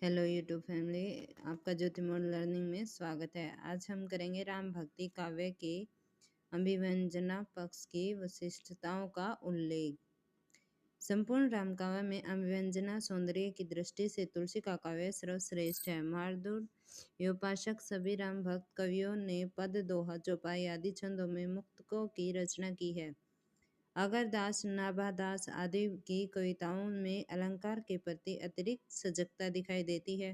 Hello YouTube family, आपका ज्योतिर्मय learning में स्वागत है। आज हम करेंगे राम भक्ति काव्य के अभिव्यंजना पक्ष की विशिष्टताओं का उल्लेख। संपूर्ण राम काव्य में अभिव्यंजना सौंदर्य की दृष्टि से तुलसी का काव्य सर्वश्रेष्ठ है। मार्दूर्योपासक सभी राम भक्त कवियों ने पद, दोहा, चौपाई आदि छंदों में मुक्तकों की रचना की है। अगरदास, नाभादास आदि की कविताओं में अलंकार के प्रति अतिरिक्त सजगता दिखाई देती है।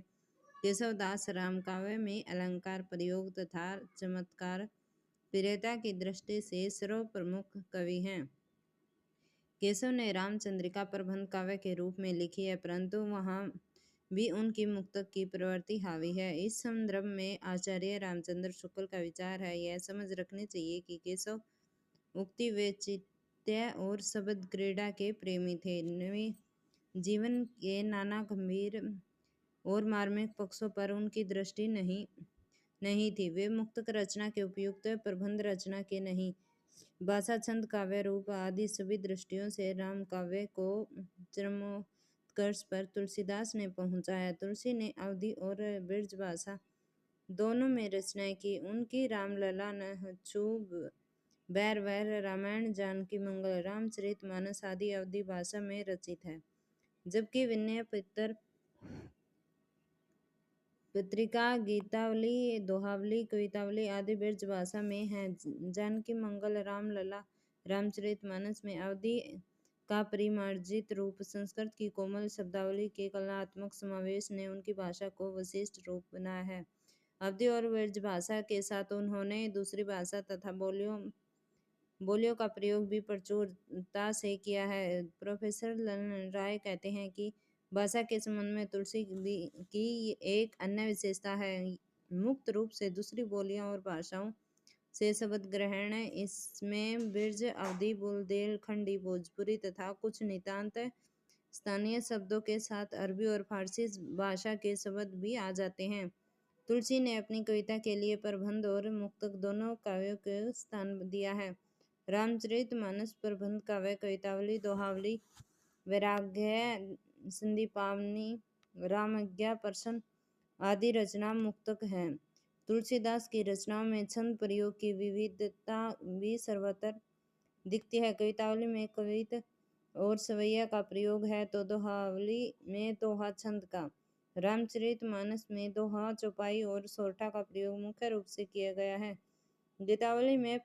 केशवदास रामकाव्य में अलंकार प्रयोग तथा चमत्कार प्रियता की दृष्टि से सर्वप्रमुख कवि हैं। केशव ने रामचंद्रिका प्रबंध काव्य के रूप में लिखी है, परंतु वहाँ भी उनकी मुक्तक की प्रवृत्ति हावी है। इस संदर्भ में आचार्य रामचंद्र शुक्ल का विचार है, यह समझ रखनी चाहिए कि केशव उक्ति वैचित्र्य और शब्द क्रीड़ा के प्रेमी थे। जीवन के नाना गंभीर और मार्मिक पक्षों पर उनकी दृष्टि नहीं थी। वे मुक्तक रचना के उपयुक्त, प्रबंध रचना के नहीं। भाषा, छंद, काव्य रूप आदि सभी दृष्टियों से राम काव्य को चरमोत्कर्ष पर तुलसीदास ने पहुंचाया। तुलसी ने अवधी और ब्रज भाषा दोनों में रचनाएं की। उनकी रामलला, नहचूब, बैर वैर, रामायण, जानकी मंगल, रामचरितमानस आदि अवधी भाषा में रचित है, जबकि विनय पत्रिका, गीतावली, दोहावली, कवितावली आदि ब्रज भाषा में है। जानकी मंगल, रामलला, रामचरितमानस में अवधी का परिमार्जित रूप, संस्कृत की कोमल शब्दावली के कलात्मक समावेश ने उनकी भाषा को विशिष्ट रूप बनाया है। अवधी और ब्रज भाषा के साथ उन्होंने दूसरी भाषा तथा बोलियों का प्रयोग भी प्रचुरता से किया है। प्रोफेसर ललन राय कहते हैं कि भाषा के संबंध में तुलसी की एक अन्य विशेषता है मुक्त रूप से दूसरी बोलियों और भाषाओं से शब्द ग्रहण। इसमें ब्रज, अवधी, बुंदेल खंडी, भोजपुरी तथा कुछ नितांत स्थानीय शब्दों के साथ अरबी और फारसी भाषा के शब्द भी आ जाते हैं। तुलसी ने अपनी कविता के लिए प्रबंध और मुक्तक दोनों काव्यों को स्थान दिया है। रामचरितमानस प्रबंध काव्य, कवितावली, दोहावली, वैराग्य संदीपावनी, रामज्ञा प्रश्न आदि रचना मुक्तक है। तुलसीदास की रचनाओं में छंद प्रयोग की विविधता भी सर्वत्र दिखती है। कवितावली में कवित और सवैया का प्रयोग है, तो दोहावली में दोहा छंद का, रामचरितमानस में दोहा, चौपाई और सोरठा का प्रयोग मुख्य रूप से किया गया है। गीतावली में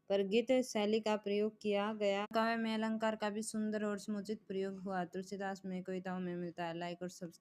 परगीत शैली का प्रयोग किया गया। काव्य में अलंकार का भी सुंदर और समुचित प्रयोग हुआ। तुलसीदास में कविताओं में मिलता है। लाइक और सब्सक्राइब।